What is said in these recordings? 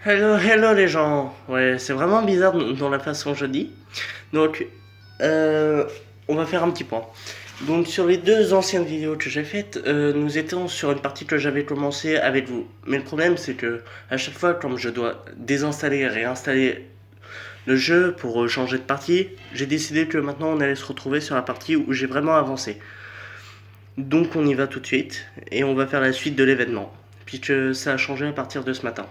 Hello, hello les gens. Ouais, c'est vraiment bizarre dans la façon que je dis. Donc, euh, on va faire un petit point. Donc, sur les deux anciennes vidéos que j'ai faites, nous étions sur une partie que j'avais commencé avec vous. Mais le problème, c'est que à chaque fois, comme je dois désinstaller et réinstaller le jeu pour changer de partie, j'ai décidé que maintenant on allait se retrouver sur la partie où j'ai vraiment avancé. Donc, on y va tout de suite et on va faire la suite de l'événement, puisque ça a changé à partir de ce matin.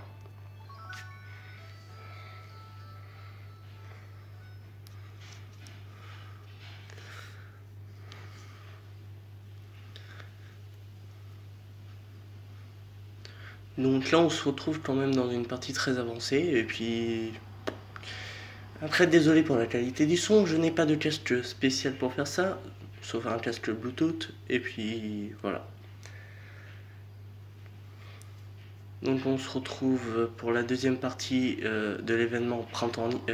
Donc là, on se retrouve quand même dans une partie très avancée. Et puis, après, désolé pour la qualité du son, je n'ai pas de casque spécial pour faire ça, sauf un casque Bluetooth. Et puis, voilà. Donc on se retrouve pour la deuxième partie de l'événement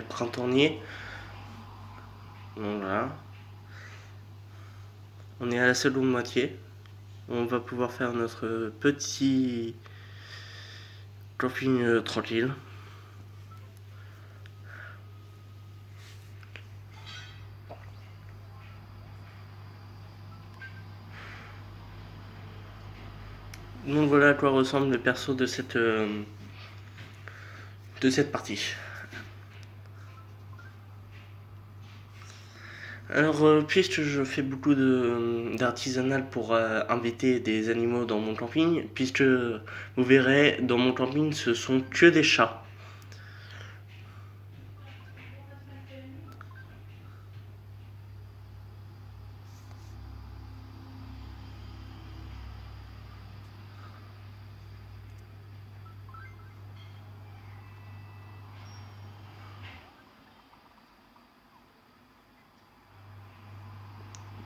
printanier. Donc voilà. On est à la seconde moitié. On va pouvoir faire notre petit camping tranquille. Donc voilà à quoi ressemble le perso de cette partie. Alors, puisque je fais beaucoup d'artisanal pour inviter des animaux dans mon camping, puisque vous verrez, dans mon camping, ce sont que des chats.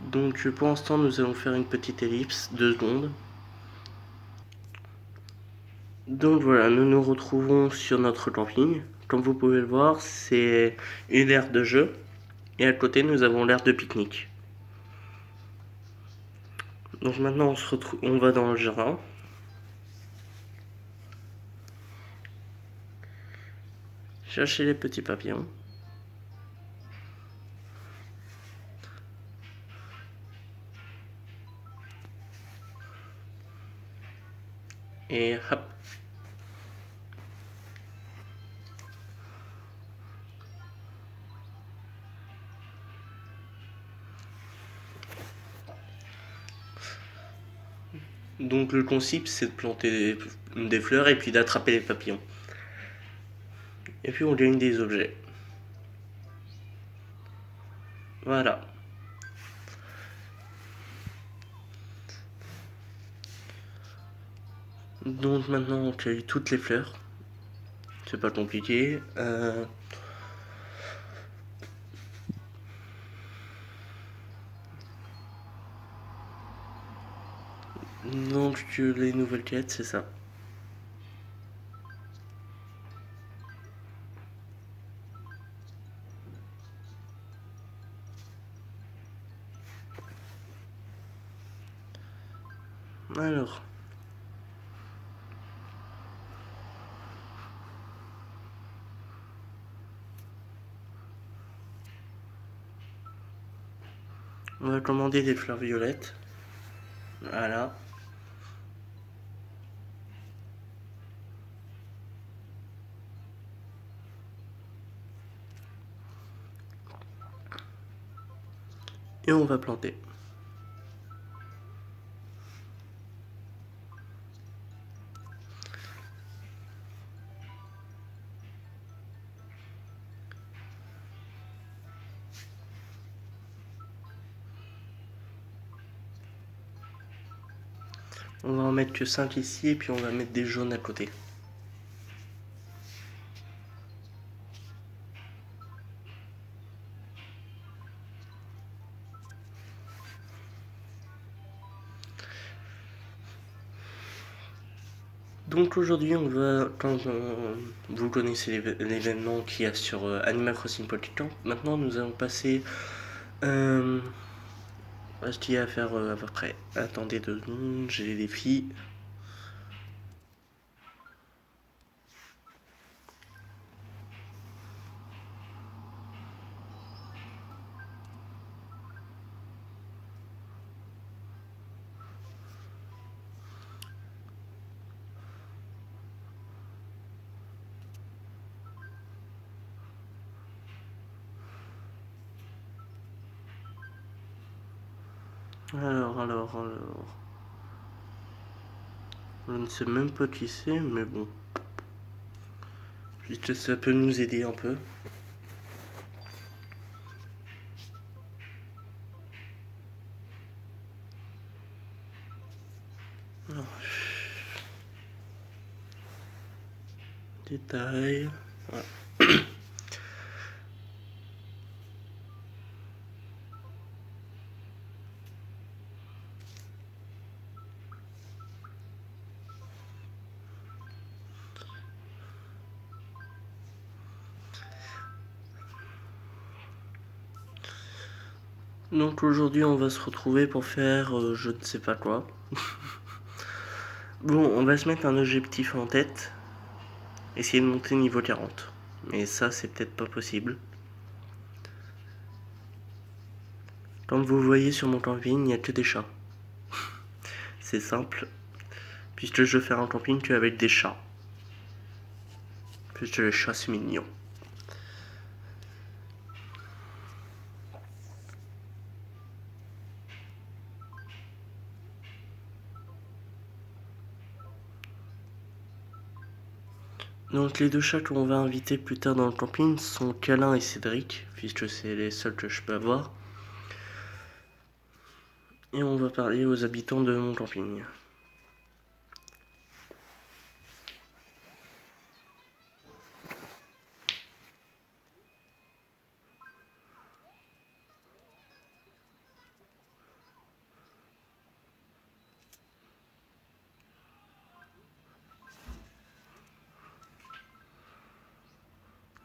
Donc, pour l'instant, nous allons faire une petite ellipse, 2 secondes. Donc voilà, nous nous retrouvons sur notre camping. Comme vous pouvez le voir, c'est une aire de jeu. Et à côté, nous avons l'aire de pique-nique. Donc maintenant, on va dans le jardin. Chercher les petits papillons. Et hop. Donc le concept, c'est de planter des fleurs et puis d'attraper les papillons. Et puis on gagne des objets. Voilà. Donc maintenant on cueille toutes les fleurs. C'est pas compliqué. Donc les nouvelles quêtes, c'est ça. Alors. On va commander des fleurs violettes. Voilà. Et on va planter. On va en mettre que 5 ici et puis on va mettre des jaunes à côté. Donc aujourd'hui on va, vous connaissez l'événement qu'il y a sur Animal Crossing Pocket Camp, maintenant nous allons passer ce qu'il y a à faire à peu près. Attendez 2 secondes, j'ai les défis. Alors. Je ne sais même pas qui c'est, mais bon. Peut-être ça peut nous aider un peu. Alors, détail. Voilà. Donc aujourd'hui on va se retrouver pour faire je ne sais pas quoi. Bon, on va se mettre un objectif en tête. Essayer de monter niveau 40. Mais ça c'est peut-être pas possible. Comme vous voyez sur mon camping, il n'y a que des chats. C'est simple, puisque je veux faire un camping qu'avec des chats. Puisque les chats c'est mignon. Donc les deux chats qu'on va inviter plus tard dans le camping sont Câlin et Cédric, puisque c'est les seuls que je peux avoir. Et on va parler aux habitants de mon camping.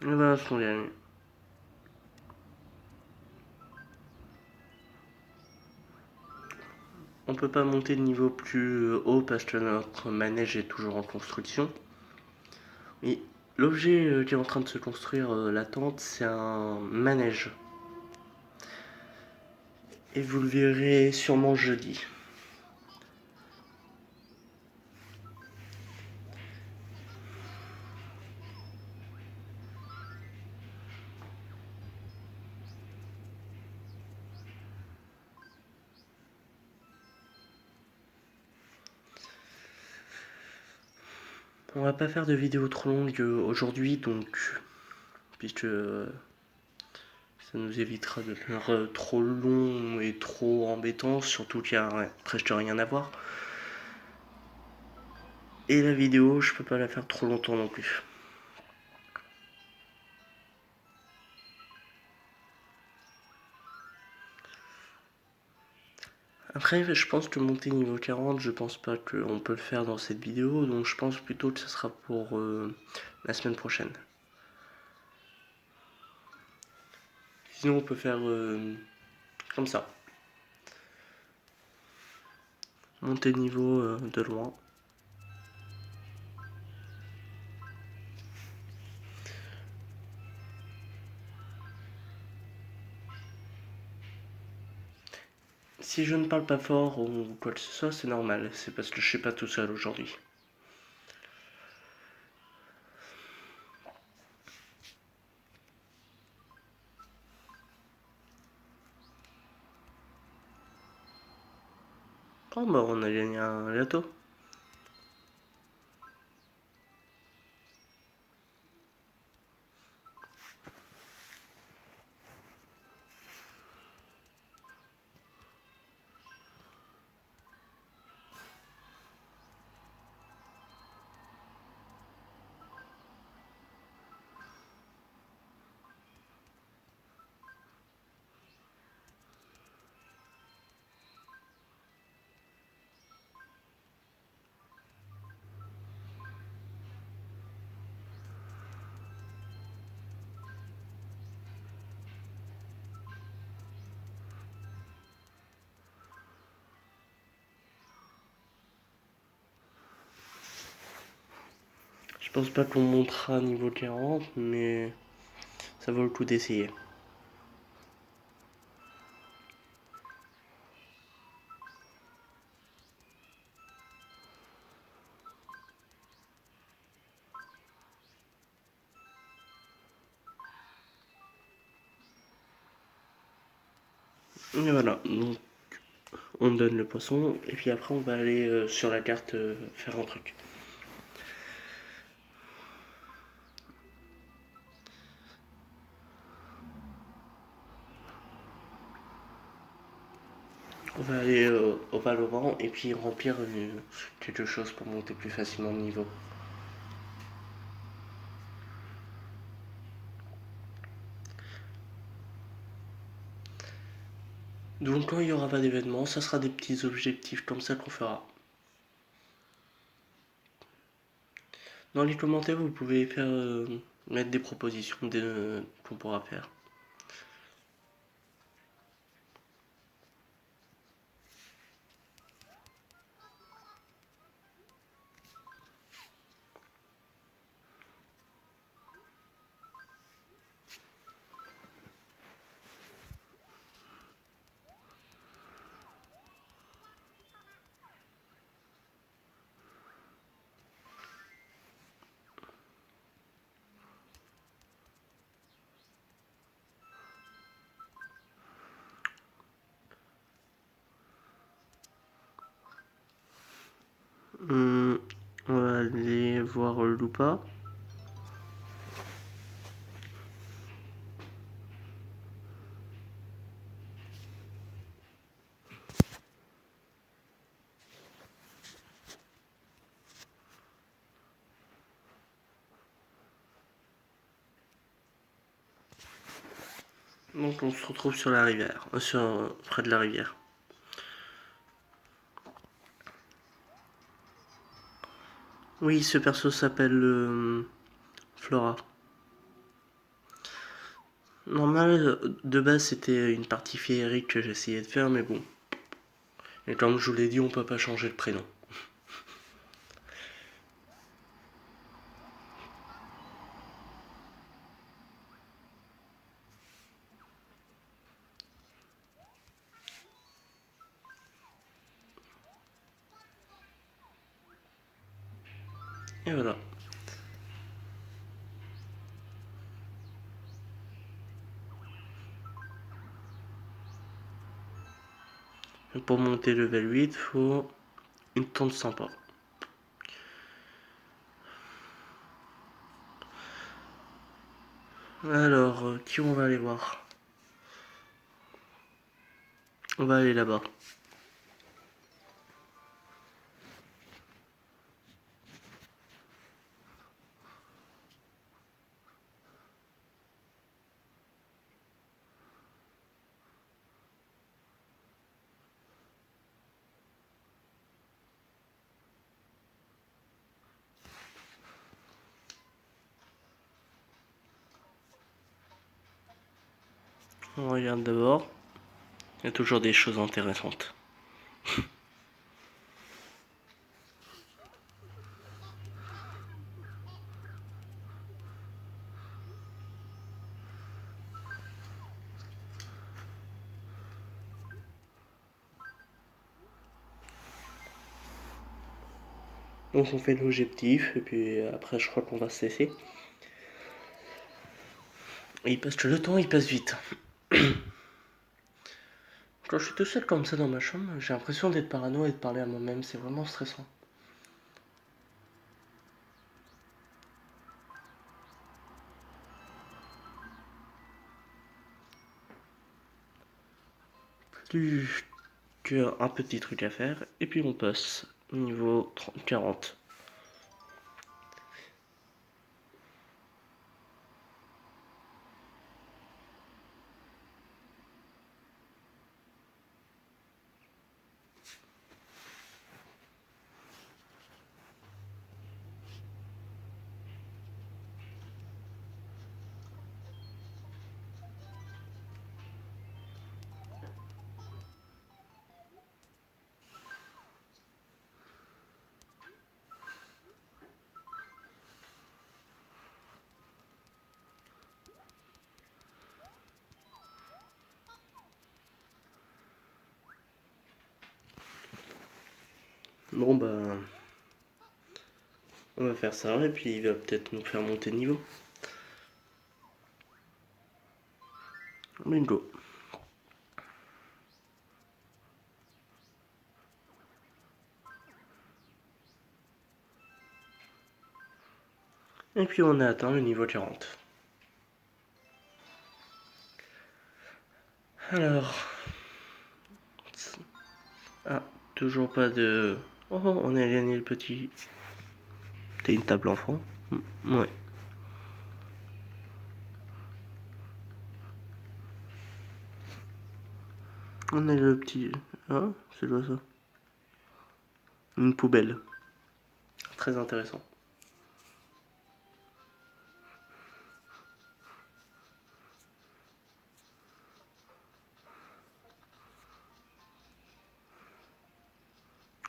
Et voilà ce qu'on gagne. On peut pas monter de niveau plus haut parce que notre manège est toujours en construction. Et l'objet qui est en train de se construire, la tente, c'est un manège. Et vous le verrez sûrement jeudi. On va pas faire de vidéo trop longue aujourd'hui, donc puisque ça nous évitera de faire trop long et trop embêtant, surtout qu'il y a presque rien à voir. Et la vidéo, je peux pas la faire trop longtemps non plus. Après, je pense que monter niveau 40, je pense pas qu'on peut le faire dans cette vidéo, donc je pense plutôt que ça sera pour la semaine prochaine. Sinon, on peut faire comme ça. Monter niveau de loin. Si je ne parle pas fort ou quoi que ce soit, c'est normal. C'est parce que je suis pas tout seul aujourd'hui. Oh bah on a gagné un gâteau. Je pense pas qu'on montera niveau 40, mais ça vaut le coup d'essayer. Et voilà, donc on donne le poisson, et puis après on va aller sur la carte faire un truc. On va aller au Valorant et puis remplir quelque chose pour monter plus facilement de niveau. Donc quand il n'y aura pas d'événement, ça sera des petits objectifs comme ça qu'on fera. Dans les commentaires, vous pouvez mettre des propositions qu'on pourra faire. On va aller voir Lupa. Donc on se retrouve sur la rivière, près de la rivière. Oui, ce perso s'appelle Flora. Normal, de base c'était une partie féerique que j'essayais de faire, mais bon. Et comme je vous l'ai dit, on peut pas changer de prénom. Et voilà. Pour monter level 8, faut une tente sympa. Alors, qui on va aller voir? On va aller là-bas. On regarde d'abord. Il y a toujours des choses intéressantes. Donc on fait l'objectif et puis après je crois qu'on va se laisser. Et le temps il passe vite. Quand je suis tout seul comme ça dans ma chambre, j'ai l'impression d'être parano et de parler à moi-même, c'est vraiment stressant. Plus qu'un petit truc à faire et puis on passe niveau 30-40. Bon bah on va faire ça et puis il va peut-être nous faire monter de niveau. Bingo. Et puis on a atteint le niveau 40. Alors... Ah, toujours pas de... Oh, on a gagné le petit... T'as une table enfant? Ouais. On a le petit... Ah, c'est quoi ça? Une poubelle. Très intéressant.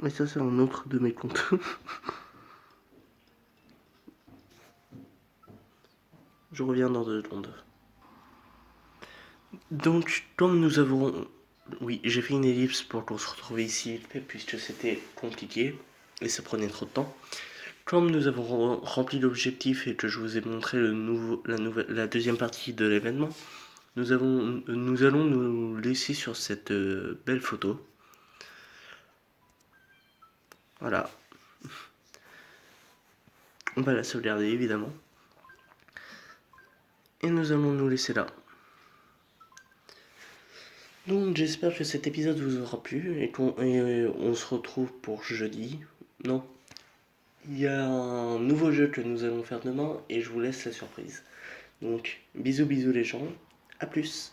Et ça, c'est un autre de mes comptes. Je reviens dans 2 secondes. Donc, comme nous avons... Oui, j'ai fait une ellipse pour qu'on se retrouve ici, puisque c'était compliqué, et ça prenait trop de temps. Comme nous avons rempli l'objectif et que je vous ai montré la deuxième partie de l'événement, nous allons nous laisser sur cette belle photo. Voilà. On va la sauvegarder évidemment. Et nous allons nous laisser là. Donc j'espère que cet épisode vous aura plu et on se retrouve pour jeudi. Non. Il y a un nouveau jeu que nous allons faire demain et je vous laisse la surprise. Donc bisous bisous les gens. À plus.